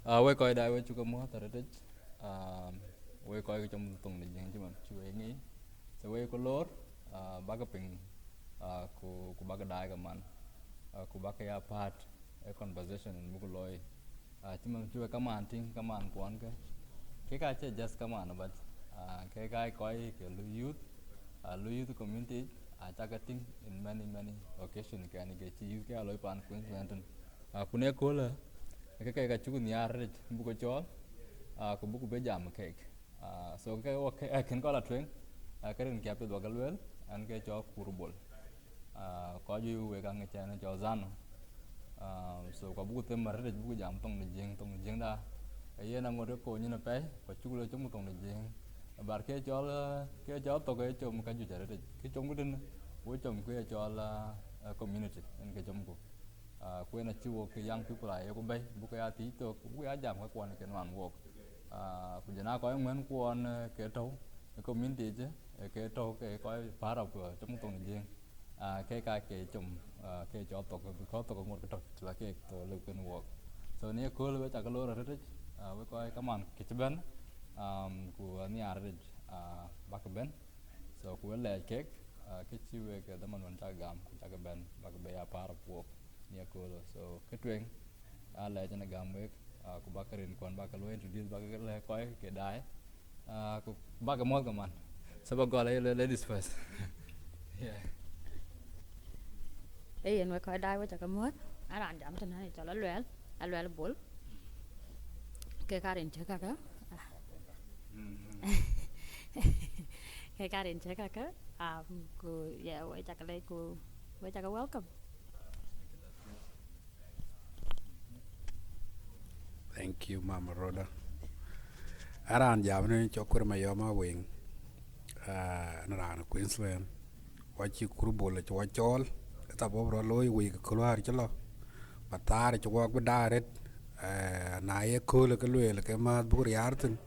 We coi đại we chuka mo tara dich. We coi cái trong tuần này nhưng chứ mà chú ý nghĩ. So we có lor baga ping ku baga đại cái man. Ku baga ya part a conversation mu ku loy. Chứ mà chú cái man ting cái man quan cái chơi just cái man but cái coi cái lu youth community targeting in many occasions cái này cái chi youth cái loy pan Queensland. Kune ko la cái chú niar rit bu ko chol ko bu ko be jam cake so cái okay kan ko la twen cái rin kya pe do galwel an cái cho kurbol có yu we kan cha na cho zan so ko bu te mar rit bu ko jam tong jing da ye na ngor ko ni na pe ko chú lo chung tong jing bar cái cho to cái chom ka ju cha rit cái chom ko din wo chom cái cho la community en cái chom ko quên là chưa cái young people lại cũng bay bút cái tí tôi cũng cái giảm cái quan cái hoàn work cũng chỉ na có mấy quan cái trâu cái community chứ cái trâu cái có phá độc ở trong tuần riêng cái chủng cái cho tộc có tộc một cái trâu là cái tổ lực cái work so nếu cô lấy chắc cái lô là rất với coi cái màn cái chế biến của nhà rồi bác cái bên so của lệ cake cái chiêu cái tấm mình chắc gam chắc cái bên bác cái bé phá độc work nia kolo so ketweng ala jana gamwek ku bakarin kon bakalo introduce bakale koy ke dai ku bagamol kaman saba gole ladies first yeah Ian we coi đai với chắc cái mướt á làm giảm cho này cho nó loẹt bul cái carin chơi cả cái carin chơi cả cô yeah với chắc cái đây cô với chắc cái welcome. Thank you, Mama Rhoda. Aran jam ni cho Kuir Mayom Aweng. Naran Queensland. Wachi kurbol cho wachol. Ta bobro looi wi kulwar chlo. Batar cho wak bedaret. Na ye kule kelwe ke ma bur yarten.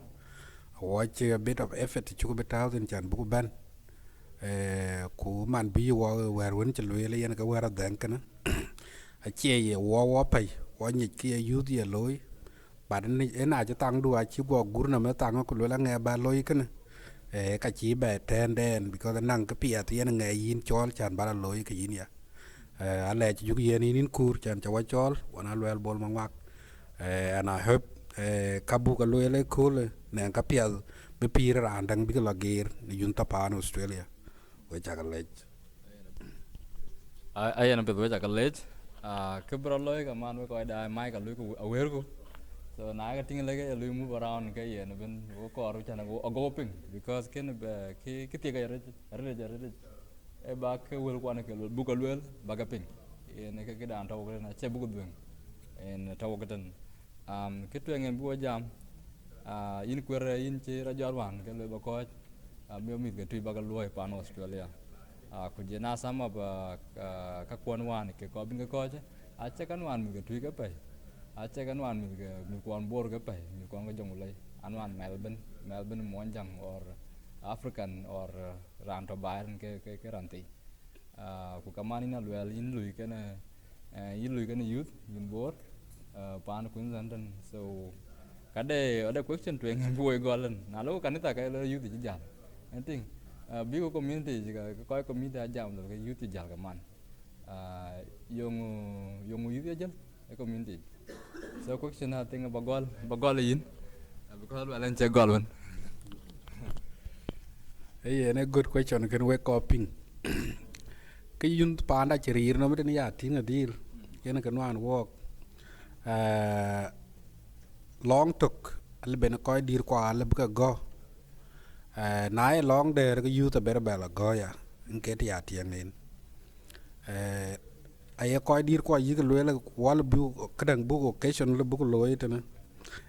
Watch a bit of effort to be thousand chan buku ban. Ku man bi wa werwen chelwe le yen ka wera den kana. A che ye wa pai. Wa nyit ki youth ye looi. Bạn ấy cho tăng đua chỉ bỏ guru nằm tăng có lối là nghe ba lối cái này cái chỉ bè ten đen because năng cái bìa thì nghe yin chol chan ba lối cái gì nhỉ anh lẽ chỉ dùng yin Kuir chan cho chol wana Aluel bol mang mak and I hope kabu cái lối lấy cool nè cái bìa bị pì ra đang bị cái lager yun tapan Australia với chắc cái lẽ ai nó bị với chắc cái lết cái bro lối cái man với coi đại mai cái lối của aware của so na cái tiếng lấy cái lưu move around cái gì nó bên có cỏ rồi chẳng có agoping because cái cái tiệc cái rồi ba cái will quan cái book alwell bagaping cái đàn trâu cái này chơi book đường en trâu cái tên cái chuyện em bua jam in Kuir in chơi ra jawan cái lời bà coi miêu mít cái truy bagaluai pan Australia kuji na sama ba các quan wan cái có bên cái coi chứ chắc cái wan mình cái truy cái phải chắc anh hoàn mình còn bor cái phải mình còn cái dòng lấy anh hoàn Melbourne muốn chẳng or African or ran cho bayern cái ran tị của các man in Aluel in lùi cái này youth in bor pan Queensland so cái đây ở đây question chuyện vui gọi lần nào lúc cái này cái youth thì chỉ giảm anh tin biết có community gì cái coi community giảm rồi cái youth thì giảm cái man yung youth chứ cái community so question I think bagol yin because well and check gol one hey a good question can we coping cái yun panda chỉ nó mới đến nhà tiếng là đi cái nó cần hoàn work long tục ಅಲ್ಲಿ bên coi đi qua ಅಲ್ಲಿ bữa go nãy long there cái youth better bela go ya cái thì tiếng nên ai coi đi qua gì cái lối là wall bu cái đằng bu occasion là bu lối thế này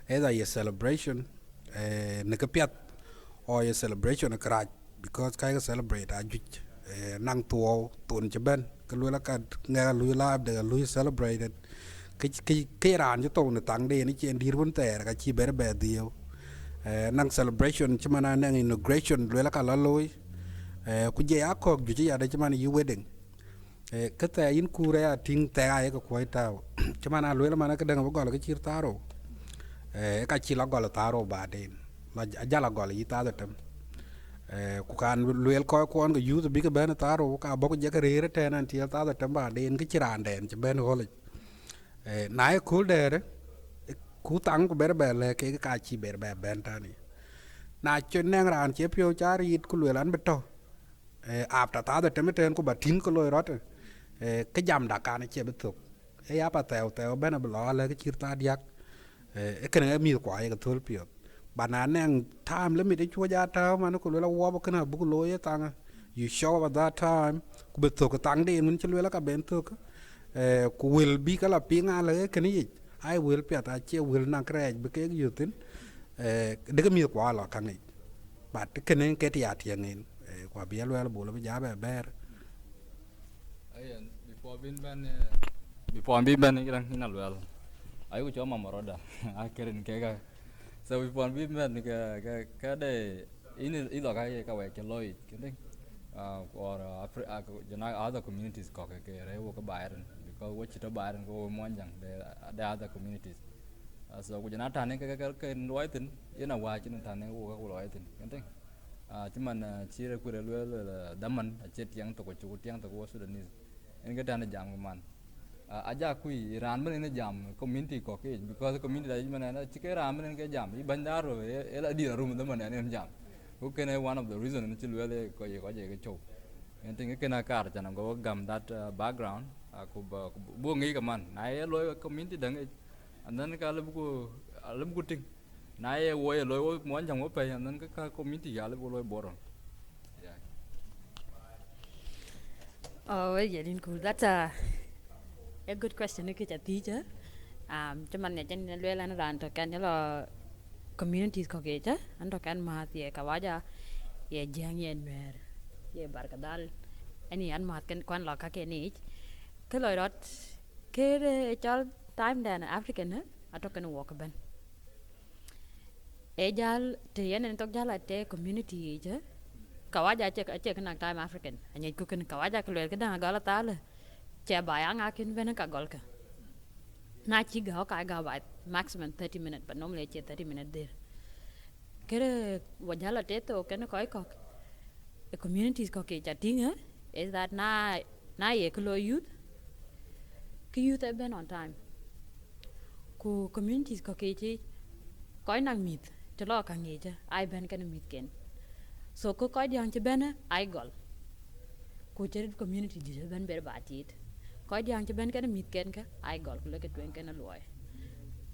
either a celebration nè cái piat or a celebration a crowd because cái celebrate a juj năng tua tuần cho bên cái lối là cái nghe lối live để lối celebrated cái ran cho tàu nó tăng đi nó chuyện đi vấn đề cái chi bé bé điều năng celebration chứ mà năng inauguration lối là cái lối cũng dễ ác học juj ya đấy chứ mà you wedding cái tay in Kuir tiếng tay ai có quay tao chứ mà lối là mà cái đằng nó gọi là cái chia taro ka chi la gol taro baden la jala gol yi ta tem ku kan luel ko ko ga yu bi ga ben taro ka bo je ka re te nan ti ta tem baden ki chiran den che ben hol na e kul der ku tang ku ber le ke ka chi ber ben ta ni na chen nang ran che pyo char yit ku luel an beto ap ta tem ten ku batin ko loy rot cái jam đã cả nó chơi bất thực ấy áp tèo tèo bên nó bỏ lại cái chiếc ta điạc cái này mi quả cái thôn piệt bạn anh em time limit đấy chúa gia tao mà nó cũng là qua cái nào bút lối tăng you show at that time cũng bất thực cái tăng đi mình chơi là cái bên thực cũng will be cái là ping à lấy cái này I will piệt à chơi will năng cái bị cái gì tin đấy cái mi quả là cái này bạn cái này cái tiệt thiệt này quả bia là bố là bây giờ bé before bin ban ni rang hinal wel ayu cho mama roda akirin ke so before bin ban ka de ini ido ka we ke looi kinting or jana other communities ko ke re wo ka bairan because wo chita bairan ko mo jang de other communities so ko jana tane ke looi tin ina wa chin tane wo ka looi tin kinting cuman chi re ku re le daman chet yang to ko chu tiang to ko Sudanese en cái đàn jam của man aja kui ran bên này jam community có cái because community đấy mà nó chỉ cái ran bên cái jam, ban dar rồi, là đi room đó mà này em jam, cái này one of the reason nó chỉ lừa đấy có gì cái chỗ, en tiếng cái nào cả cho nó có gam that background, aku buông nghĩ cái man, này lối community đằng ấy, anh nên cái lebih kuting, này lối muốn jam apa ya, anh nên cái community cái lebih lối boron. Oh, yeah, cool. That's a good question. Cái chả tí chứ. Cho mình trên lưỡi là nó làm cho cái là communities có cái chứ. Anh cho cái mà thì cái waja, ye giang ye mer, ye barkadal. Anh anh mà cái quan là cái này. Cái lời đó cái cho time đàn African á, anh cho cái nó walk bên. Ejal thì anh tôi jal là community chứ. Kawaja cek nak time African hanya ikutin kawaja keluar kedang agak tala cek bayang akin bena kagol ka na ci gao ka gao by maximum 30 minutes but normally cek 30 minutes there kere wajala teto kena koi kok the communities kok ke chatting is that na ye kelo youth ki youth have been on time ku communities kok ke ci koi nang mïth chalo ka ngi cha ai ben kana mïth ken so ko koy diang ci ben ay gol ku ci community di ben ber batit koy diang ci ben ken mit ken ka ay gol ku le ke twen ken loy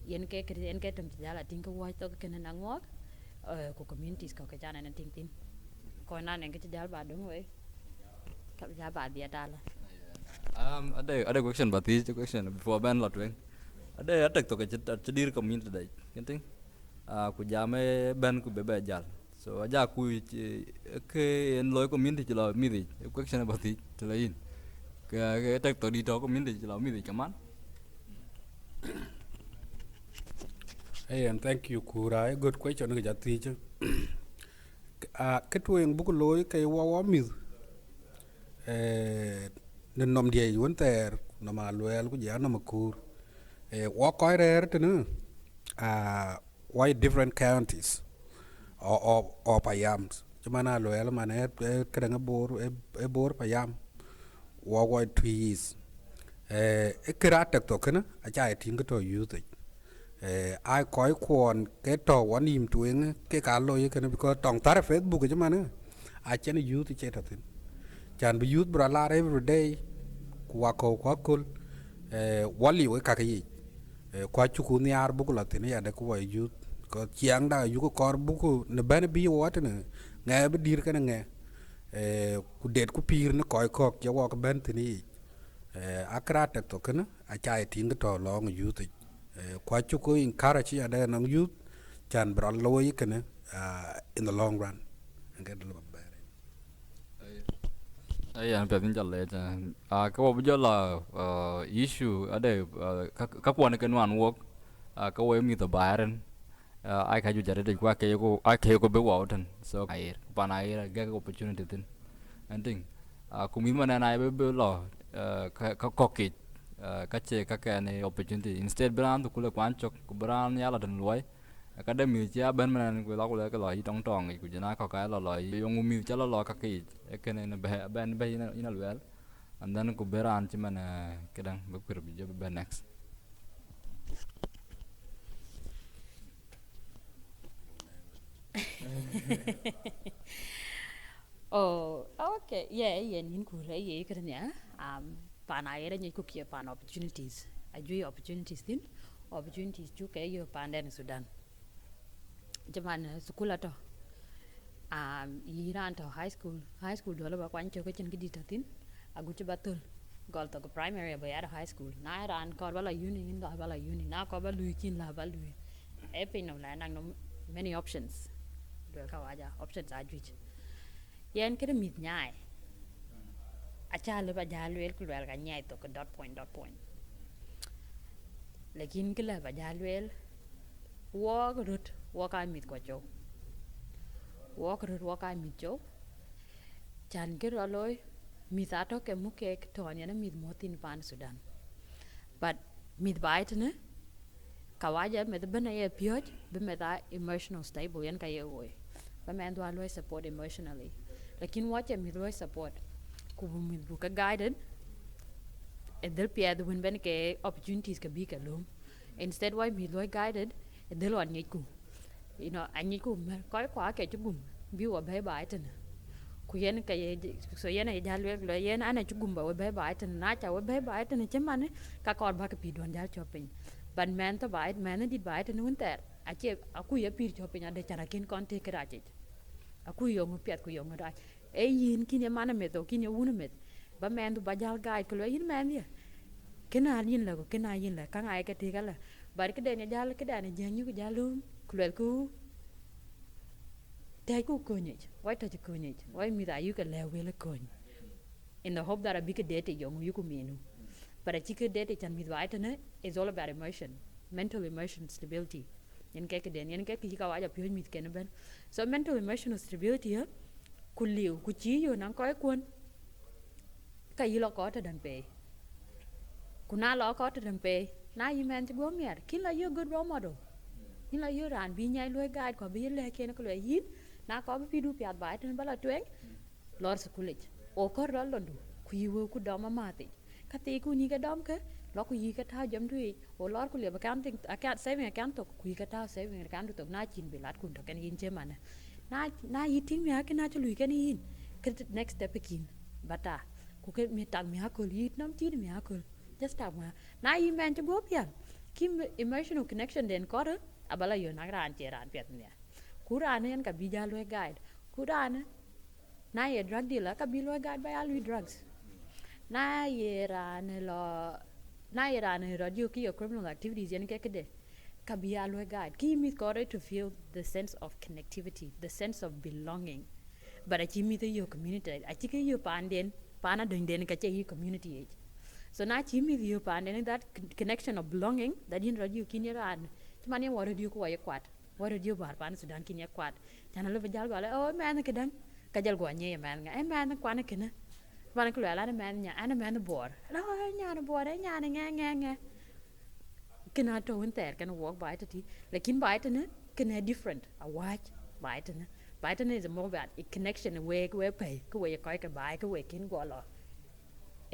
yen ke tam ci dala tin ko way to ken na ngok ku communities ko ke jana na tin tin ko na ne ke ci dal ba dong we ka ja ba dia dala ada question batis question before ben lot wen ada atek to ke ci dir community dai kenting ku jame ben ku bebe jal so aja kui ke en loy community chilo midi question about it chilo in ke tek to di to community chilo midi kaman hey and thank you Kuir good question cái jati chứ cái chuyện bút lối cái wa mid nên nom dia yun ter nom Aluel ku ja nom Kuir wa koi rare tu nu why different counties or payams cuman Aluel mana kadang bor payam wa trees kira tek to kana acha tin ko to youth ai koi kwon ke to wanim tueng ke ka lo ye kana because tong tar Facebook cuman a chen youth che ta tin chan bi youth bra la every day kwa ko kul wali we ka yi kwa chuku ni ar bu la tin ya de ko youth ko chiang da yu ko kor bu ko ne ban bi wat ne nge bi dir kana nge ku det ku pir ne koy kok je wo ko ben tini akra tek to kana a chai tin to long youth kwa chu ko encourage ya da nang youth chan bra loy kana in the long run and get a little bit ai an pe tin challe cha ko bu jo la issue ade ka kwon ke nwan wok ka we mi to bairen ai ka ju jare de kwa ke ko be wa tan so ai pa na ai ga opportunity tin anting ku mi mana na be lo ka kokit ka che ka ne opportunity instead brand ku le kwan chok ku brand ya la dan loy cái đêm mì chia bên mình cái lọc là cái loại trong tròn này của chúng ta có cái là loại dùng mì cho nó loại các cái này nó bé bên bên nó lưỡi and then ku beran ci man kedang ba kur bi job be next Oh, okay. Yeah, yeah, nin kure ye kernya. Pan air ni ku kia pan opportunities. Ajui opportunities din. Opportunities juga yo pan den Sudan. Jaman sekolah to. Iran to high school dulu ba kwan choke chen gidi tatin. Agu coba betul. Gol to primary ba ya high school. Na Iran kor bala uni in da bala uni. Na kor bala kin la bala lui. Epi no la nang no many options. Dua kau aja options ajui. Yen kira mit nyai. Acha le ba jalwel ku wel ga nyai to ko dot point. Lakin kila ba jalwel walk route walk I mit ko cho. Walk route walk I mit cho. Chan kira loy mit ato ke muke to anya mit motin pan Sudan. But mit bait ne kawaja met bana ye pioj be meta emotional stable yen ka ye oy. Ba men do always support emotionally. Lakin watch a midway support kubu mid buka guided and they'll pay the win ben ke opportunities ka bi ka lum instead why midway guided and they'll want ku you know anh ku koi kwa ke chugum bi wa bay bai tan ku yen ka ye so yen ay jalwe lo yen ana chugum ba wa bay bai tan na cha wa bay bai tan chemane ka kor ba ka pi don jal chopin ban man to bai man di bai tan un ter ache aku ye pi chopin ade charakin kon te kra aku yong piat ku yong da e yin kin mana met o kin yun met ba men du bajal guide ko yin men ya kena yin la ko kena yin la kan ay ka ti kala bar ke den jal ke dan je nyu jalum ku te ku ko ni wai ta ko ni wai mi da yu ka le we le ko in the hope that a big date yong yu ku menu but a chicken date chan mi wai ta ne is all about mental emotion stability yen ke den yen ke ki ka wa ja pyo mi ken ben so mental emotional stability ku liu ku chi yo nang koi kun ka yi lo ko ta dan pe ku na lo ko ta dan pe na yi men ti go mer kin la you good role model kin la you ran bi nyai lo guide ko bi le ken ko le yin na ko bi du piat bai tan bala twen lor school o ko ro lo du ku yi wo ku do ma ma ti ka ti ku ni ka dom ke lo ku yi ka ta jam thui o lor ku le ba kan ting akat saving account to ku yi ka ta saving account to na chin bi lat kun to kan yin che mana na yi ting mi ha ke na chu lui kan yin ke next step kin bata ku ke mi tang mi ha ko yi nam ti mi ha ko just tang ma na yi men chu go pian kim emotional connection den ko ra abala yo na ran che ran piat ne ku ran en ka bi ja lo guide ku ran na ye drug dealer ka bi lo guide by all drugs na ye ran radio ki your criminal activities yen ke de ka bi a lo guide ki mi ko to feel the sense of connectivity the sense of belonging but a chi mi to your community a chi ke yo panden pana den ka che yi community age so na chi mi yo panden that connection of belonging that in radio ki ni ran mani wa radio ko ya kwat wa radio bar pan Sudan ki ni kwat tan lo bajal go la o man ke dan ka jal go nye man nga e man kwa na kena van ko la man nya ana man bor la nya na bor nya na nga kena to unter kan walk by to lakin by to ne kena different a watch by to ne is more about a connection we pay ko we ko ka bai ko we kin go lo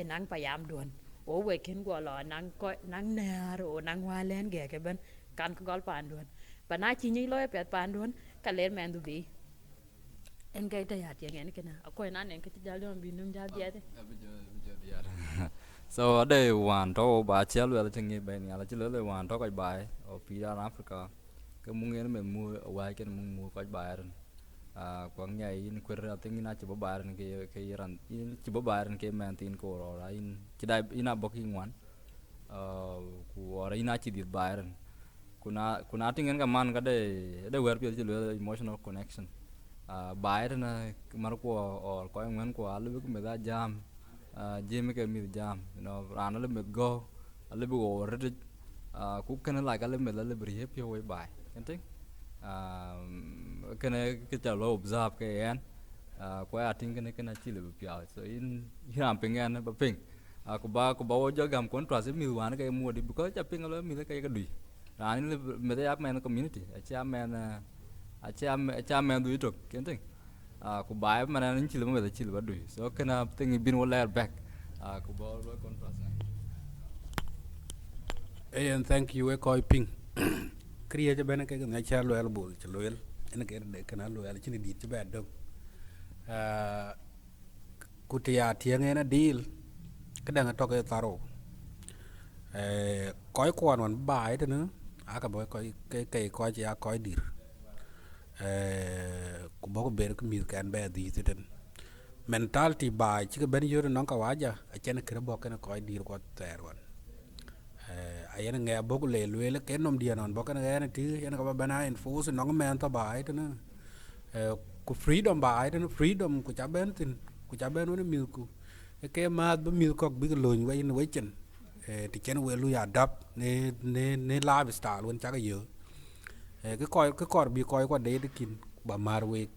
enang payam don o we kin go lo nang ko nang na ro nang wa len ge ke ben kan ko gol pan don pa na chi ni lo pe pan don ka len man du bi en ga ta ya ti ngen kena ko na nen ke ti dal don bi num dal dia de so ade wan to ba chel wel tingi be ni ala chel le wan to ko bai o pi ra Africa ke mung en me mu wa ke mung mu ko bai ran kwang nyai in Kuir tingi na chibo bai ran ke ran in chibo bai ran ke man tin ko ro ra in chidai ina booking wan ku ora ina chi dit bai ran kuna tingen ka man ka de wer pi chel emotional connection bai ran mar ko or ko ngen ko alu ku me da jam jim ke mi jam you know ran le me go le bu o re ku ken la ka le me le bri he pi we bai kenting ken ke cha lo observe ke en ko ya ting ken chi le pi so in ram pengen ba ping ku ba wo jo gam contrast mi wan ke mu di because cha ping le mi ke dui Rani me the man community, a chairman do it can't think. Could buy man and chill with the chill do. So can I think been all back. Could buy contrast. And thank you, Koi Ping. Create a benefit and a child well bull, Chaloel, and again they can allow actually did to bad dog. Kutia Tiang and a deal. Kadang talk a thorough. Koi quan one buy it, no? Akaboy koi ya koi dear. Kuboko bear milk and bear these. Mentality by Chica Benjur and Nonka Waja, a chena kirabok and a koi dear got there one. Ayan nga bokule luele kenom dia non bokan nga ti yan ka bana enforce nong man ta bai tana ku freedom bai tana freedom ku chaben tin ku chaben ne mil ku ke ma ba mil kok bi loñ way ne wechen ti chen we lu ya dap ne lifestyle won cha ga yo ke kor bi koy ko de kin ba mar we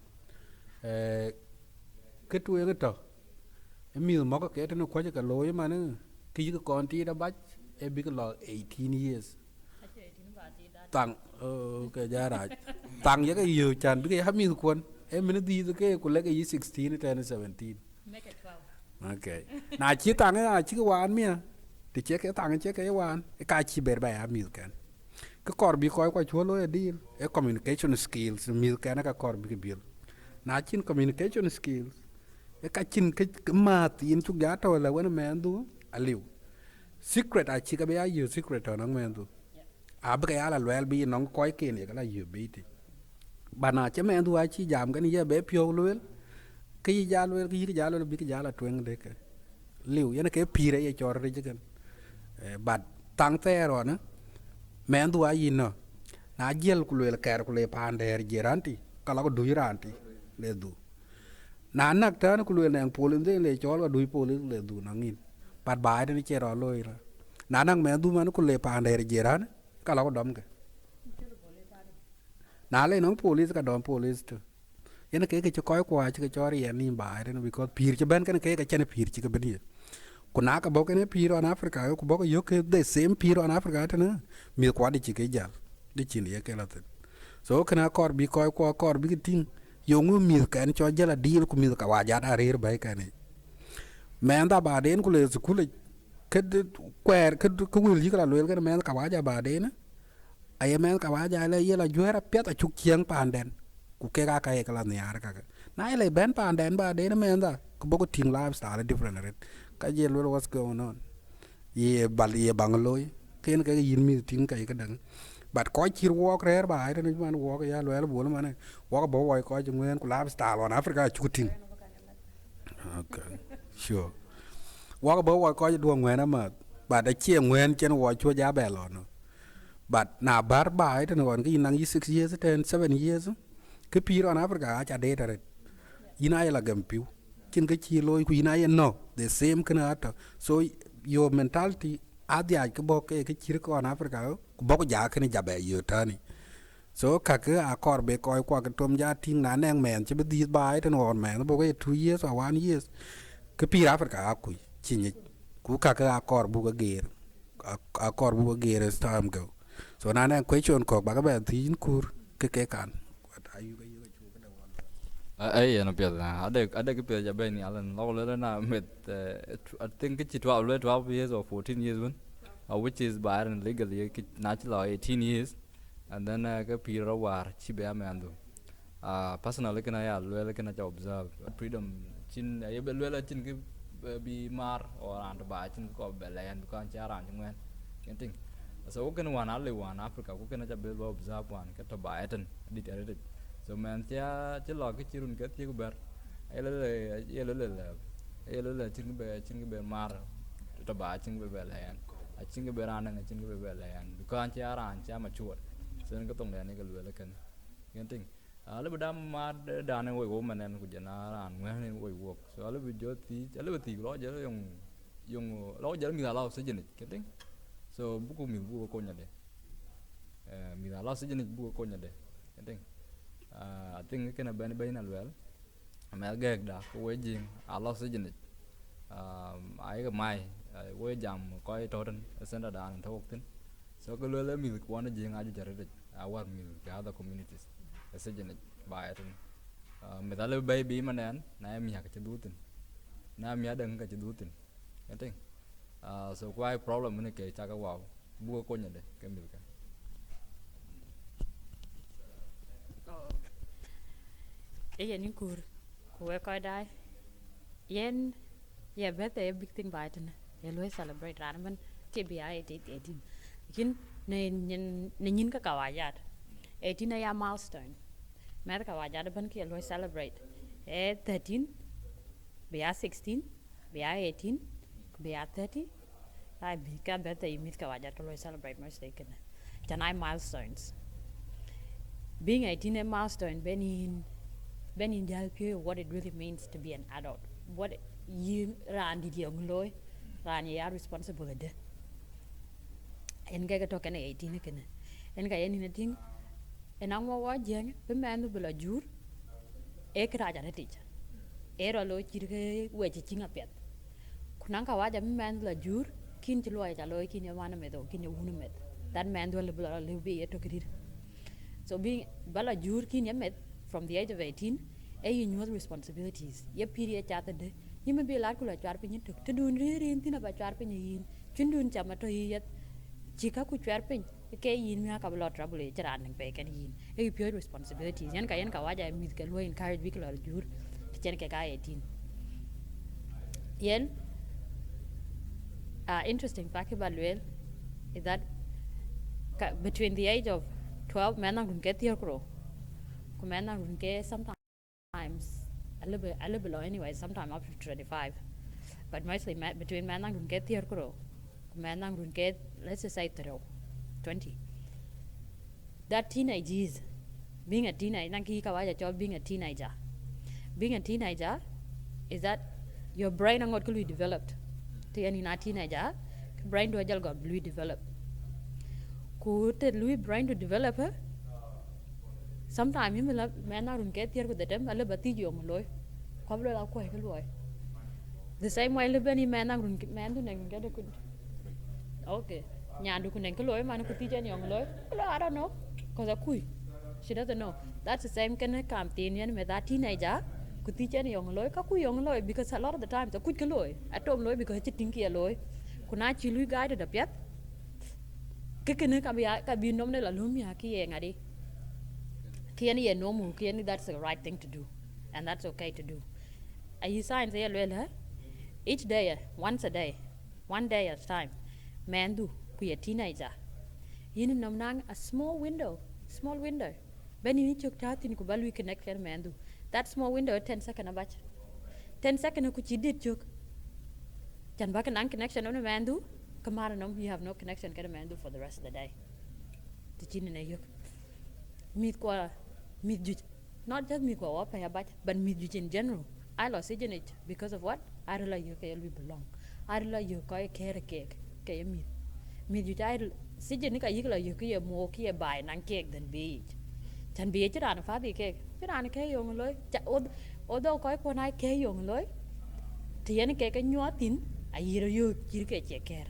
ke tu ye to mil mo ko ke tana ko ka loy ma ne ki ko kon ti da ba a big law 18 years. Tang okay jara. Tang ya you chan big ha mi kwon. E minute di ke ku le ke 16 10 17. Make it 12. Okay. Na chi tang a chi wan mi. Ti che ke tang che ke wan. E ka chi ber ba ya mi kan. Ke kor bi ko chuo lo e deal. E communication skills mi kan ka kor bi bil. Na chin communication skills. E ka chin ke ma tin chu ga to la wen man du aliu. Secret I chica be you secret on man do. Abra well be non koi kin you beat it. Bana chaman do I chi jam can ye be pure luel. Kay jalo big jala twing decker. Liu yen a ke pire a chor regan. But tang there on man do I know. Na gel kuluel carcule pander geranti. Kalago do your auntie. They do. Na nak turn kuluel and pulling the lake all do police le do nangin. But by the chair or lawyer. Nanang man do man could lay pan there, Geran, Kalodom. Nale no police got on police too. In a cake, a koi quite a chori and in by it because peer ban can cake a chen peer chicken beneath. Kunaka bok and a peer on Africa, Bok yoke the same peer on Africa, milk what the chicken, the chin, a so can I call be koi big thing. Young milk and chojala deal ku milk a wajat rare by can. Man da ba den kule su kule ked kwer ked ku wil yikra lwel ke man ka waja ba den ay man ka waja le yela juera pet a chuk chiang panden ku ke ka ka e kala ne ar ka na ile ben panden ba den man da ku bogo ting lifestyle different red ka je lwel what's going on ye bal ye bangaloy ken ka yin mi ting ka ka dang but ko chir walk rare ba ay ne man walk ya lwel bol man walk bo wo ko jungen ku lifestyle on Africa chuting okay. Sure. Walk about what call you doing when I'm at, but the chain when can watch your job alone. But now, bar by it and one in 6 years, 10, 7 years, Kapir on Africa, I data it. Inaya Gampu, Chinkachilo, Inaya no, the same canata. So your mentality at the Ikabok, a chirko on Africa, Bok Jack and Jabe, you turning. So Kaka, a corbe, koi quackatom jating, nanang man, chip these by it and one man, about 2 years or 1 year. Kapir Africa akui chinyi ku kaka akor buga gear akor buga gear as time go so nana question ko baga ba tin kur ke kan what are you Ay no pia ada ke pia jabe ni alan lo le na met I think it's 12 years or 14 years one which is by and legally natural 18 years and then ke pira war chi be amando personally kana ya le kana observe freedom chin ay be le chin ke bi mar or and ba chin ko be len ko cha ran ngwen kenting so ko wan alle wan Africa ko kana be observe wan ke to ba eten dit edit so man cha lo ke chirun ke ti ko ber ay le chin be mar to ba chin be len a chin be ran nga chin be len ko cha ran cha ma chuột so ko tong le ni ko le kan kenting ale badam ma da ne wo manen ku jana ran ngwen ne wo so ale bi joti ale bi lo je yung lo je mi la se jeni kenting so buku mi bu ko nya de mi la se jeni bu ko nya de kenting I think kana ben ben Aluel ma gek da ko we jing a lo se jeni ai ga mai we jam ko to den sen da dan thok tin So ko lele mi ko wana jing aju jarede awar mi the other communities esejene baetin me dale baby manen na mi ha ka dutin na mi adang ka dutin kating so quite problem ne ke cha ka wow bu ko nyade ke mi ka yen in Kuir ku we ko dai yen ye bete big thing baetin ye lo celebrate ran TBI 18 kin ne nyin ka kawajat 18 ya milestone mer kawajat ban ki lo celebrate 13 be 16 be 18 be 30 I be ka bete yimit kawajat ko lo celebrate most they can janai milestones being 18 a milestone benin help you what it really means to be an adult what you ran did young loy ran you are responsible de en ga to kan 18 ken en ga yen ting en ang wa jeng be man bu la jur e kra ja retich e ro lo chirge we chi chinga pet kunang ka wa ja man la jur kin ti lo ja lo kin ya wana me do kin ya unu met that man do le bla le be to krir so being bala jur kin ya met from the age of 18 e you know responsibilities ye period cha de yima be la ku la char pin tuk to dun ri rin tin ba char pin yin chun dun chama to yet chika ku char pin ke yin mi ka bla trouble chara nang pe kan yin e pure responsibilities yan ka waja mi ke lo encourage big la jur chen ke ka 18 yen interesting fact about Aluel is that between the age of 12 men are get the grow men are get sometimes a little below anyway sometimes up to 25 but mostly between men are get the grow men are get let's just say 20 that teenage is being a teenager nanki kawaja job being a teenager is that your brain angot ko developed to any na teenager brain do jal got blue develop ku te lui brain to develop sometimes you will man na run get here with the dem ala bati jo loy ko lo la ko ke loy the same way le bani man na run man do nang get ko okay nyan du ko nang ko loy man ko ti jen yong loy lo I don't know cause a kui she doesn't know that's the same can come tin yen me that teenager ku ti chen yong loy ka ku yong loy because a lot of the time the ku ke loy atom loy because it tin ki loy ku na chi lui guide da pet ke ke ne ka bi nom ne la lum ya ki ye ngadi ki ye no mu ki ye that's the right thing to do and that's okay to do you signs ye le each day once a day one day at a time man do ku ye teenager yin nom nang a small window ben ni chok ta tin ku balu connect kan man do that small window 10 second abach 10 second ku chi dit chok chan ba kan connection on man do kamara nom you have no connection kan man do for the rest of the day ti chin ne yok mit ju not just mit ko pa abach but mit ju in general I lost it because of what I rela you ke lu belong I rela you ko ke mit ju ai sijin ka yigla you ke mo ke bai nan ke den bi chan bi che ran fa bi ke ran ke yong loy o do ko ko nai ke yong loy ti yen ke nyo tin a yiro yo kir ke che ker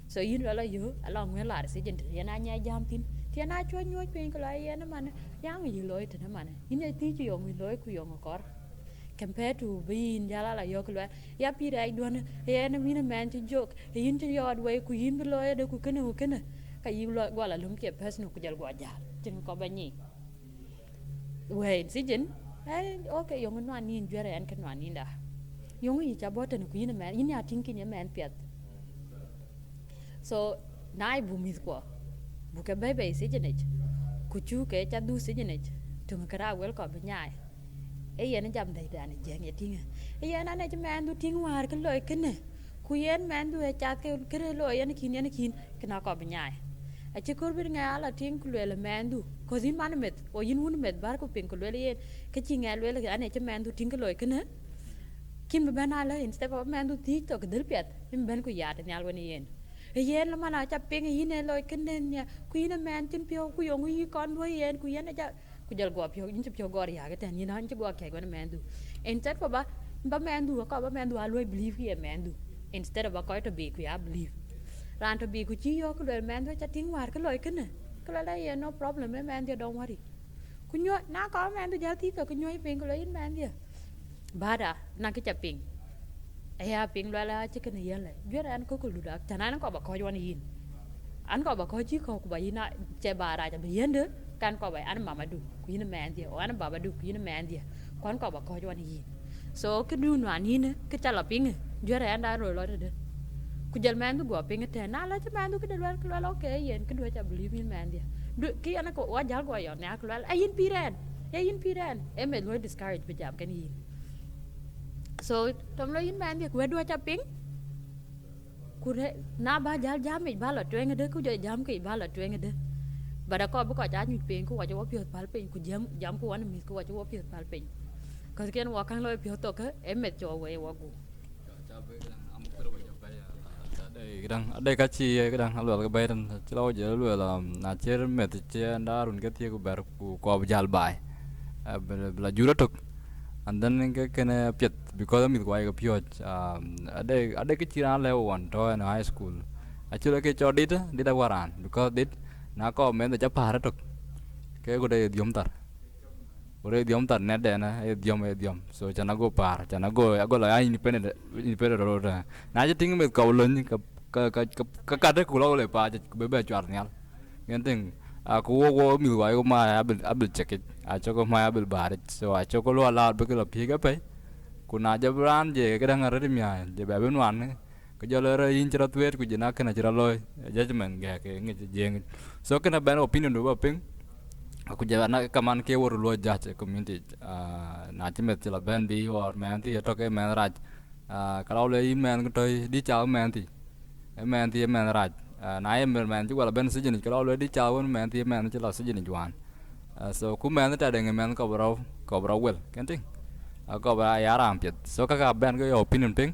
so yin la yo along we la sijin ti yen anya jam tin ti na chwa nyo pin ko la yen man yang yi loy tin man yin ti ji yong loy ku yong kor compared to being jala la yo ko ya pi dai don yen mi na man ti jok yin ti yod we ku yin bi loy de ku kene ka yi lo gwa la lum ke person ku jal gwa jal tin ko ba ni we sijin okay yong no ani jere an kan ani da yong yi cha boten ku yin man yin ya tin kin man pet so nai bu mi ko bu ke bebe sijin ku chu ke cha du sijin tung kara wel ko ba nyai yen jam dai dan jeng ya tinga yen ana man du ting war ke loy kene ku yen man du cha ke loy yen kin kana ko ba nyai a che kor bir nga ala ting ku le man du ko zin man met o yin wun met bar ko pin ku le yen ke chi nga le ana che man du ting ke loy kene kim ba na la instead of man du ti to ke dil pet im ben ku ya ta nyal woni yen la mana cha pin yin ne loy kene nya ku yin man tin pio ku yong yi kon wo yen ku yen ja ku jal go pio yin pio go ya ke tan yin han che go ke go man du instead for ba man du ko ba man du always believe ye man du instead of a ko to be ku ya believe ran to bi ku chi yo ku le man to cha ting war ke loy ken ku la yeah no problem man dia don't worry ku nyo na ko man to ja ti to ku nyo ping ku le man dia bada na ke cha ping ya ping la chi ken ye le jwe ran ko ku lu da cha na ko ba ko yo ni yin an ko ba ko chi ko ku ba ina che ba ra cha bi yen de kan ko ba an mama du ku yin man dia o an baba du ku yin man dia kon ko ba ko yo ni yin so ke du no ani ne ke cha la ping jwe ran da ro lo de ku jal man du go ping te na la cha man du ke de lo ke yen ke du cha believe in man dia du ki an ko wa jal go yo na ku la yin piran e me lo discourage be jam kan yin so tom lo yin man dia ku du cha ping ku re na ba jal jam mi ba la twen de ku jam ki ba la twen de ba da ko bu ko ja nyu ping ku wa jo pio pal ping ku jam ku an mi ku wa jo pio pal ping ko ken wa kan lo pio to ke e me jo we wa gu đây cái chi cái đang Aluel cái bay dan chilo je Aluel na cher met che ndarun cái tie ku ber ku ko jal bai la jura tok and then cái kene piet because mi kwai cái pio ada cái chi ran level 1 to in high school actually cái cho dit da waran because dit na ko men da cha par tok cái ko de diom tar ore diom tar net de na diom so chana go par chana go la independent ro na je ting me ko lon ka de ku lo le pa be be chwar nyal ngen ting ku wo mi wa ko ma abil check it cho ko ma abil bar so cho ko lo la be ko la pi ga pe ku na je brand je cái đang ở đây mía je be ben wan cái giờ là in chira tuet ku je na kana chira loy judgment ga ke nge je so kana ben opinion do ba ping aku jalan nak kaman ke wor lo judge community na chi met la ben bi or man ti to ke man raj kalau le man ko đi chào man ti man raj na em man chi wala ben si jeni kalau le đi chào man ti man chi la si jeni juan so ku man ta de man ko bro wel kan ting ko ba ya ram pet so ka ben ko opinion ping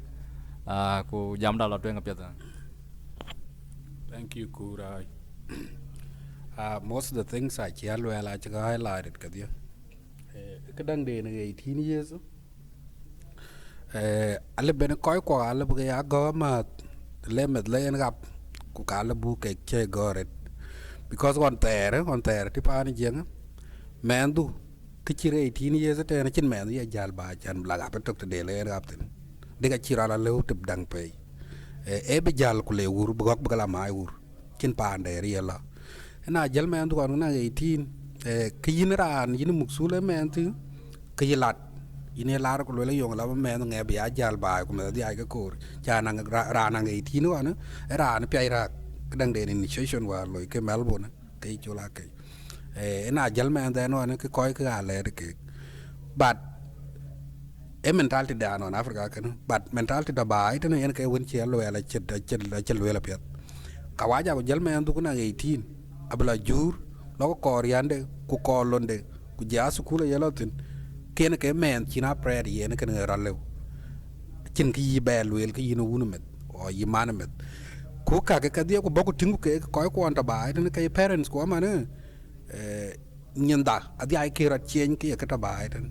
ku jam da la twen pet Thank you, Kuir. Most of the things I Aluel I highlighted kadia. Kadang de na 18 years. Ale ben koy ko ale bu ya go ma le med le en gap ku kala bu ke che goret because on there ti pa ni jeng men du ki chire 18 years te na chin men ya jal ba chan blaga pe tok de le en gap tin de ga chira la le tip dang pe e be jal ku le wur bu gok bu kala mai wur chin pa de ri la na jal men du na 18 ki yin ran yin muksule men ti ki lat yin la ko le yong la men nge be ya jal ba ku me di ai ka ko cha na ra na 18 wa na ra na pi ra kadang de initiation wa lo ke Melbourne ke chola ke na jal men de no na ke koy ka le ke but e mentality da no Africa kan but mentality da ba ite no yen ke won che lo la che lo la pet ka wa ja ko jal men du na 18 abla jur lo ko riande ku ko londe ku ja su ku le yelo tin ken ke men china prayer yen ke ne ralew chin ki be luel ki yino wunu met o yi man met ku ka ke dia ko boku tingu ke ko ko anta ba ite ne ke parents ko ma ne nyanda adi ai ke ra chen ke ta ba ite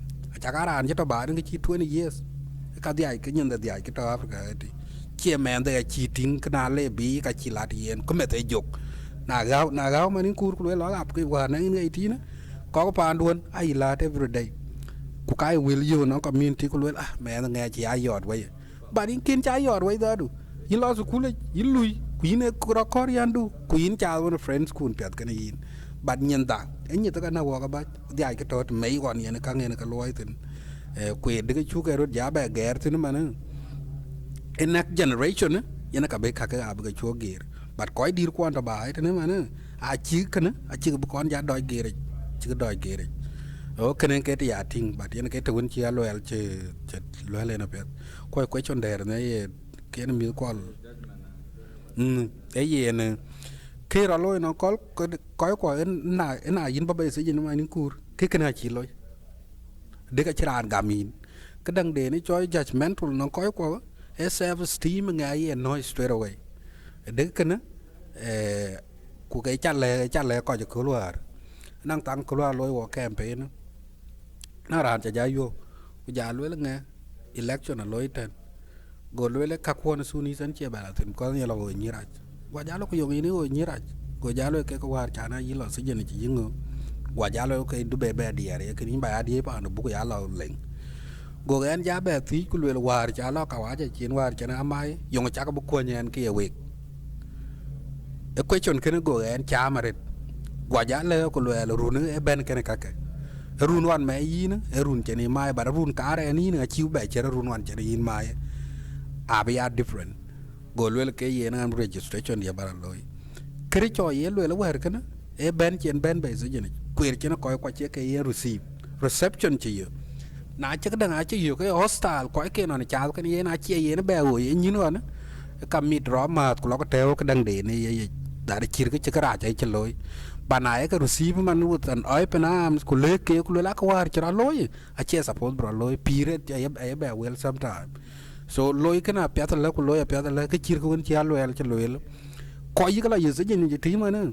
cha ka ran ta ba ne ki 20 years ka dia ke nyanda dia ke ta Africa ite che men de chi ting kana le bi ka chi lat yen ko me te jok na gao mà nín cur lo ap cái quả này ngay tí nữa có pan luôn ai là every day ku cái will you nó community ku lo mẹ nó nghe chỉ ai giọt vậy bà đi kiên trái giọt vậy đó đủ yên lo su cule yên lui ku yên ku ra korean du ku yên chào với friends ku pet cái này yên bà nhân ta ấy như tất cả nào cái bác đi ai cái trò mấy con yên cái nghe cái lối tin quên được cái chú cái rồi giá bè ghé tin mà nữa next generation nữa yên cái bé cái áp cái chú ghé but koy dir ko anta ba ite ne mana a chi kana a chi bu kon ja doy gere chi doy gere o kenen ke ti ya ting but yen ke to won chi Aluel che lo le na pet koy chon der ne ye ken mi ko e ye ne ke ra lo no kol ko na yin ba be se yin ma nin kur ke kana chi lo de ka chiran gamin ke dang de ni choy judgmental no koy ko e self esteem nga ye no straight away de kana ku cái chặt lẽ coi cho cứu loài năng tăng cứu loài lối vào campaign nó ra cho giá vô giá lối là nghe election là lối trên gọi lối là các quan suni sân chia bài là thím có nhiều là người như vậy gwa jalo ko yogi ni o nyira go jalo ke ko war chana yilo se jeni ci Yeŋö gwa jalo ke du be diere ke ni ba die pa no bu ya lo leng go gen ja be ti ku le war jalo ka wa ja chin war chana mai yong cha ko bu ko nyen ke we e question ken go gen cha maret gwa jalo ko le runu e ben ken ka ke run wan me yin e run cheni mai ba run ka re ni na chiu be chere run wan cheni yin mai abi are different go le ke yen am registration dia bara loy kri cho ye le wer kana e ben chen ben be se jeni Kuir chen ko che ke ye receive reception chi yo na che ka na che yo ke hostile ko ke no cha ke ye na che ye na be o ye nyin wan ka mi dro ma ko ko teo ka dang de ni ye da de chir ke che ra che loy banai ka receive man with an open arms ku le ke ku la ko war chra loy a che suppose bro loy period ye be well sometime so loy kana pyata la ku loy pyata la ke chir ko chi alo el che loy ko yi kala yese jeni je tima na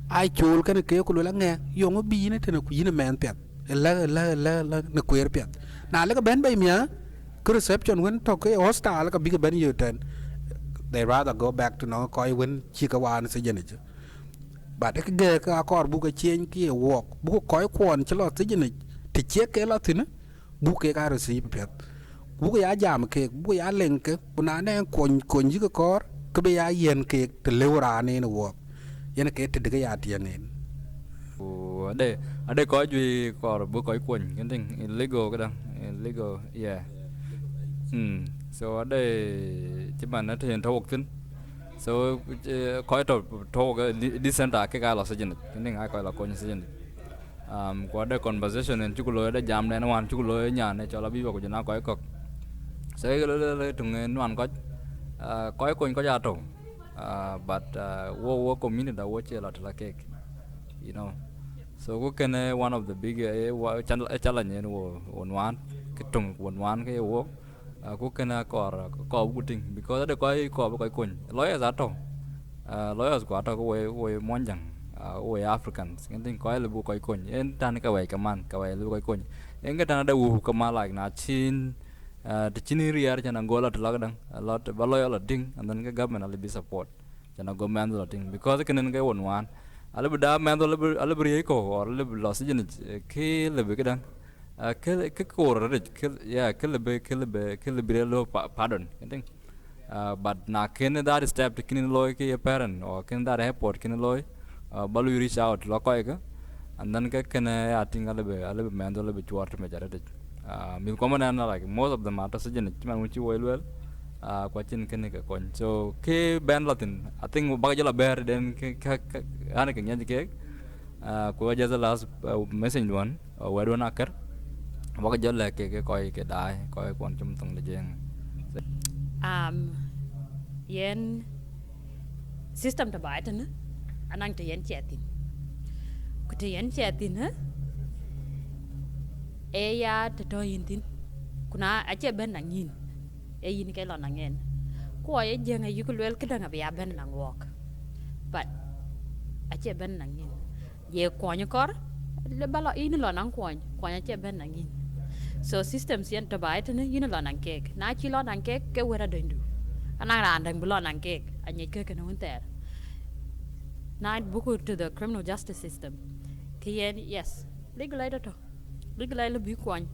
ai chol kana ke ku la nge yongo bi ne tena ku yina men pyat la na Kuir pyat na la ka ben bay mia ku reception when to ke hostile ka bi ka ben yuten they rather go back to no ko when chi ka wan se jeni but cái ghê cái accord bu cái change kia work bu coi quan cho lo thế này thì chết cái lo thì nó bu cái receive phết bu cái giảm cái bu cái lên cái bu nãy này con dưới cái cor cái bây giờ yên cái từ lâu ra này nó work yên cái từ cái tiền này ở đây có gì có bu coi quần cái thing illegal cái đó illegal yeah so ở đây chỉ mà nó thể hiện thấu tin so coi thấu cái decent cái lo sẽ cái này ai coi là coi như sẽ qua đây conversation nên chú lôi đây jam này nó hoàn chú lôi nhà này cho là bí vào của nó coi cọc sẽ cái thằng nó hoàn coi coi có giá trâu but wo community đã wo chơi là cake you know so cái này one of the big challenge one one cái trùng one cái wo cái này có bút tình because đây có quần lối giá trâu lối quá trâu cái món chẳng Africans cái thing coi là bu coi quần en tan cái vậy cái vậy lu coi quần en cái tan ada cái mà like na chin the chiniriar chana gola to lagdang a lot baloy a ding and then the government will be support chana go man the thing because cái cái one ala bida man the ala bri ko or ala loss jin ke le be kadang ke ko re ke le be lo pardon cái thing but na ken that step to kin loy ke parent or ken that airport kin loy balu reach out lo ko ke and then cái I think ala be man the be chuart me jarade mil common and like most of them are just man which well quá trình cái con so cái band Latin I think bao giờ là bear then cái anh cái nhận cái của giờ last message one where do not care bao giờ là cái coi cái đài coi quan trong tầng là yen system ta bài nữa anh đang yen chatin cái yen chatin hả ya to yintin kuna ache ben na ngin yin ke lo na ngen ko ye jenga yukulwel kidanga be ben na walk but ache ben na ngin ye kwonyo kor le balo in lo na kwonyo ache ben na ngin so systems yen to bai tene yin lo na kek na chi lo na kek ke wera dendu ana ra ndang lo na kek anye ke no unter na buku to the criminal justice system kien yes legal to legal be kwany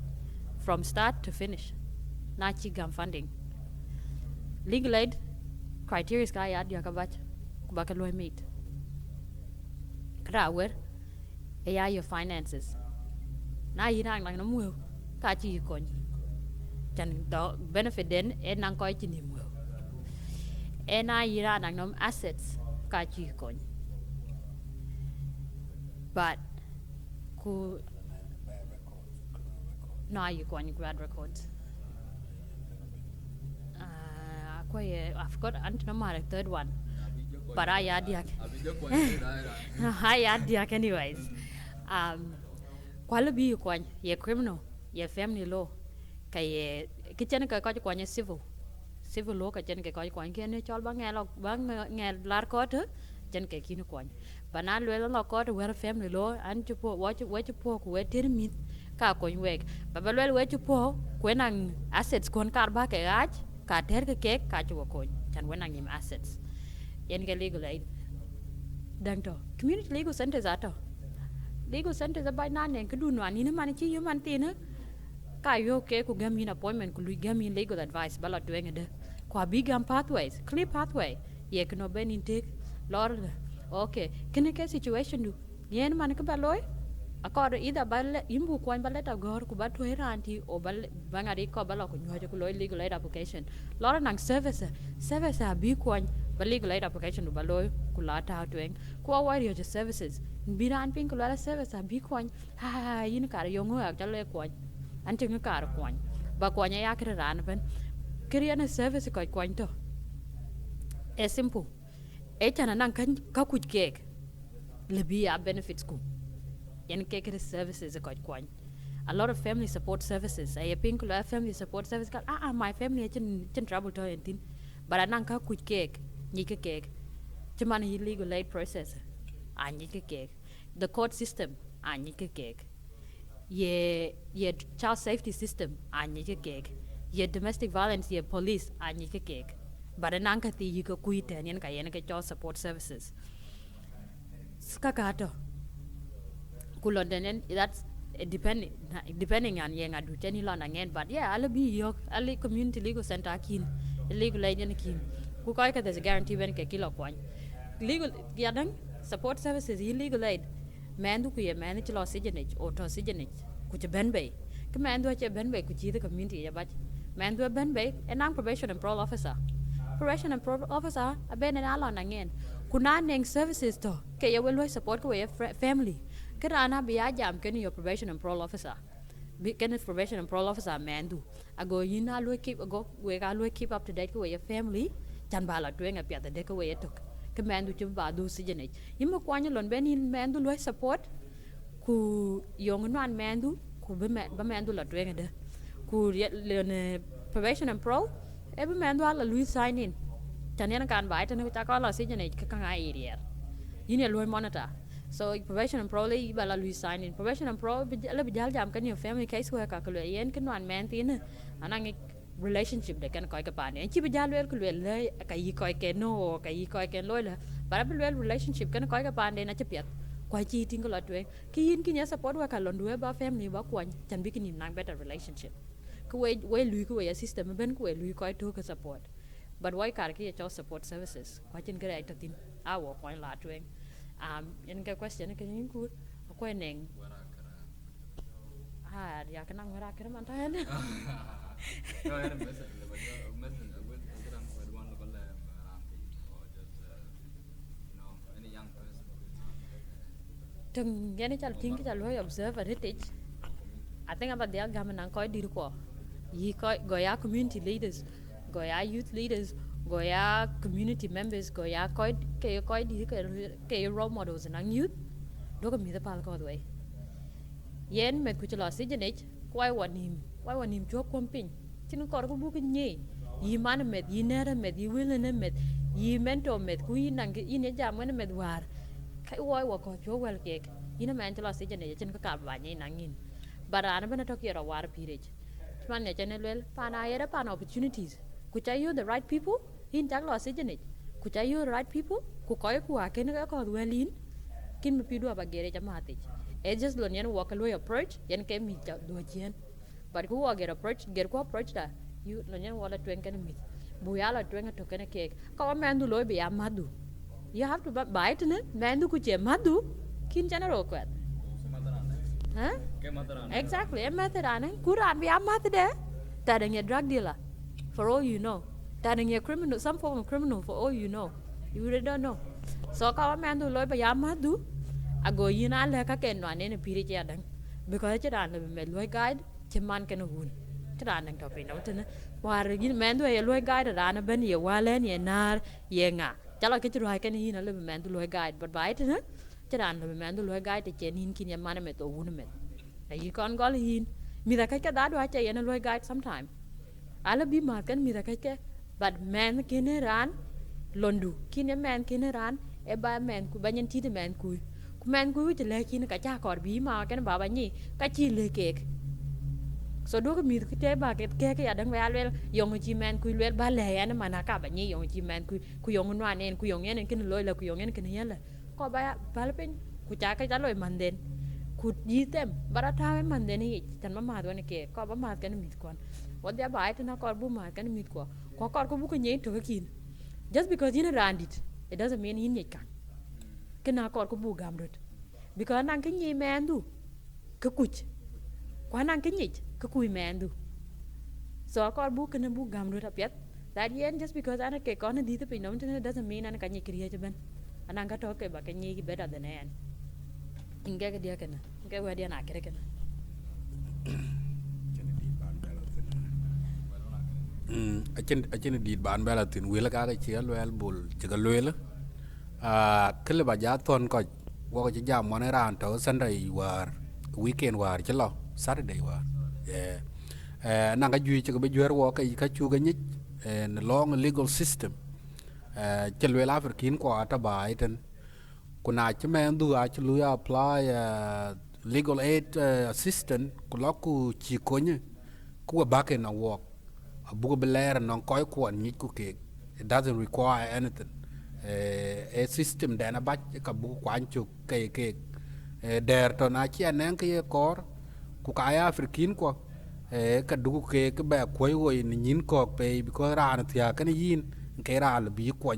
from start to finish na chi gam funding legal aid criteria ska ya dia kabach kubaka loy meet krawer ya your finances na yinang nang namu ka chi kon chan do benefit den en nang koy chi nimu en na yira nang nom assets ka chi kon but ku no, you go on your grad records. I forgot the third one. But I add yak anyways. Qualabi you quan ye criminal, ye family law. Kay kitchen ka quan civil law ka chen ka quan can chol bang lar court chen ka kin quan. But now lo court where family law and to watch where to meet ka coin weg babal we chu po kwenang assets kon kar ba ke gach ka ter ke ka chu ko chan wenang im assets yen ke legal aid dang to community legal centers ato legal centers by nan en kudu no ani man chi human tin ka yo ke ku gam in appointment ku lu gam in legal advice bala doing de kwa big pathways clear pathway ye no ben intake lord okay kene ke situation du yen man ke baloy akor either bal imbu kwan baleta gor ku ba to ranti o bal bangari ko bala ku nyoje ku loy legal aid application lord nang service a bi kwan ba legal aid application du baloy ku lata doing ku awari your services biran pin ku la service a bi kwan ha yin kar Yeŋo ak jale kwan anting kar kwan ba kwan ya kre ran ben kriya service ko kwan to e simple e chana nang kan ka kuj kek lebi a benefits ku yen kekere services ko kwan a lot of family support services I pink la family support service ka my family chen trouble to entin but anang ka kuj kek ni ke kek chaman illegal aid process ani ke kek the court system ani ke kek ye child safety system ani ke kek ye domestic violence ye police ani ke kek but anang ka ti ko kuite yen ka yen ke child support services skakato London, that's depending on yang adu teni London again, but yeah, I'll be yok, I'll community legal center kin, legal aid kin. Kukai there's a guarantee when ke kilo kwan. Legal yadang support services illegal aid. Mandu kuye manage law sigenage or to sigenage. Kuche benbay. Commando che benbay kuchi the community yabat. Mandu benbay and non probation and parole officer. Probation and parole officer a ben and alon again. Kunaneng services to ke ya will support kuye family. Kerana biya jam keni your probation and parole officer. Keni probation and parole officer mandu. Ago yina lo keep ago we ga lo keep up to date with your family. Jan bala doing up the deck away took. Commando chumba do sigenage. Yimo kwanya lon beni mandu lo support. Ku young man mandu ku be mandu la doing it. Ku learn probation and parole. Every mandu ala Louis sign in. Tanyana can bite and we take all our sigenage kakanga area. You need lo monitor. So probation and parole bala Louis sign in probation and parole ala bijal jam kan your family case work ka lo yen kan wan man tin anang relationship de kan ko ka pan en chi bijal wel ku le ka yi ko ke no ka yi ko ke lo la bara bil relationship kan ko ka pan de na chepet ko chi tin ko lo twe ki yin ki nya support wa ka lon du ba family ba ko chan bi kin nang better relationship ku we lui ku we system ben ku we lui ko to ka support but why kar ki cho support services ko chin ka ai ta tin awo ko la twe in cái question cái những cút quay neng ya cái năng ra cáiมันท่านtừng cái này chả听cái chả lối observe và heritage I think about the government năng coi đi được quoi yi coi goya community leaders goya youth leaders goya community members goya coi đi cái role models and youth đó có mìt pal coi vậy yen met ku chlo sigenage quayวันnim job kompin tin ko ko bu ko nyi yi man met yi nere met yi wilene met yi mentor met ku yi nang yi ne jam ne met war kai wa ko jo wel ke ina man chlo sigenage tin ko ka ba nyi nangin barana bana to kira war pirage man ne chane lel pana yera pana opportunities ku chayo the right people hin chak lo sigenage ku chayo the right people ku ko ku ake ne ko welin kin mi pidu abagere jamati e just lo nyen walk lo approach yen ke mi cha do chen but ku wa get approach da you lo nyen wala twen kan mi bu ya la twen to kan ke ka man du lo be amadu you have to buy it ne man du ku che madu kin chana ro kwat ha exactly e materane kuran be amadu de ta de drug dealer for all you know ta de criminal some form of criminal for all you know you really don't know so ka man du lo be amadu ago yina le ka ken wan ne piri che dan because che dan le me lo guide che man ken hun che dan nang to pe no tene war yin men do ye lo guide dan ben ye walen ye nar ye nga cha lo ke che ro ken yin le men do lo guide but bai tene che dan le men do lo guide che nin kin ye man me to hun me ai kon gol yin mi da ka da do che ye lo guide sometime ala bi ma ken mi da ka but men kin ran londu kin ye men kin ran e ba men ku ba nyen ti de men ku man ku te le kin ka cha kor bi ma kan ba ba ni ka chi le kek so do ko mi ko te ba ke adang wa Aluel Yeŋo chi men ku Aluel ba le ya na mana ka ba ni Yeŋo chi men ku Yeŋo no anen ku Yeŋo en kin loy la ku Yeŋo en kin yela ko ba le pen ku cha ka loy manden ku yitem bara ta manden ni tan ma do ne ke ko ba ma kan mi kon wo dia ba ita na ko bu ma kan mi ko ko bu ko nyi to kin just because you randit it doesn't mean you need kan kena ko bu gam rot because nan kin nyi men du ka kuch kwa nan kin nyi ka kuy men du so ko bu kena bu gam rot apet that yen just because ana ke ko na di te pinom it doesn't mean ana kan nyi kriya ben ana ka to ke ba kan nyi better than an inga ke dia kana inga wa dia na kere kana Achin dit ban bela tin wila ka chi Aluel bul chi ka Aluel kele ba ja ton ko wo chi jam mon ran to Sunday war weekend war chi lo Saturday war na ga ju chi ka be jwer wo ka chu ga nyit en long legal system chi Aluel African ko ata ba iten kuna chi men du a chi lu apply legal aid assistant ku lo ku chi ko nye ku ba ke na wo abugo beler non koy ko nyit ku ke it doesn't require anything a system dana ba ka bu kwan chu ke der to na chi anen ke kor ku ka ya African ko ka du ke ba koy wo ni nyin ko pe because ran thia kan yin ke ra le bi ko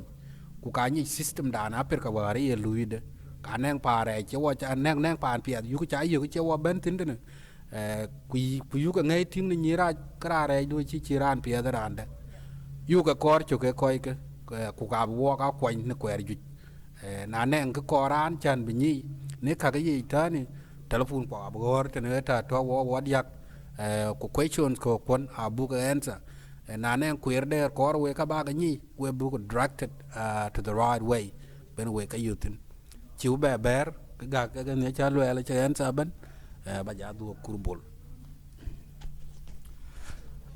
ku ka ni system dana per ka wari e luide ka nen pare che wo cha nen pan pia yu cha yu che wo ben tin ne ku yu ka ngai ting ni ra kra re du chi ran pia da ran da yu ka kor chu ke koy ke ku ka wo ka ko ni kwer ju na nen ka koran chan bi ni ne ka ga yi ta ni telephone ko abgor te ne ta to wo yak ku questions ko kon abu ka answer na nen Kuir der kor we ka ba ga ni we bu directed to the right way ben we ka yutin chiu be ber ga ne cha Aluel cha answer ben ba ja du kurbol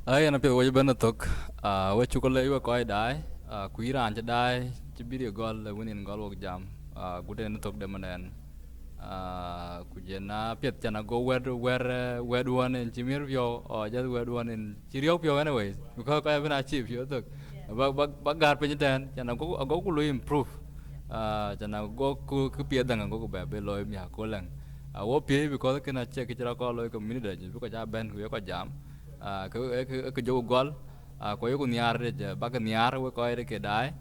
ai na pe wo ben tok we chu ko le we ko dai Kuir an cha dai chi bi gol le winin gol wok jam guden tok de manen ku jena pet chana go where one in chimir pyo or just where one in chirio pyo anyways because I haven't achieved pyo tok ba gar pe ten chana go ku improve chana go ku pia dang go ba be loy mi ha ko lang wo pie because kana check chira ko loy community ju ko ja ben ku ko jam ke jo gol ko yo ku niar de ba ka niar we ko ere ke dai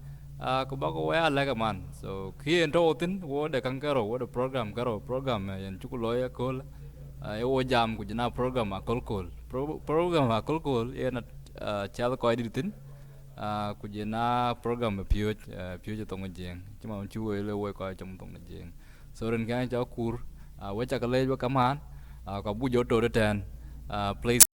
ko ba ko wa la ka man so khi en to tin wo de kan karo wo de program en chu ko loy ko wo jam ku jina program program kol en cha ko di tin ku jina program pio to ngeng chuma chu we le wo ko chum tong ngeng so ren ga cha kur we cha ka le wa ka man ko bu jo to de ten please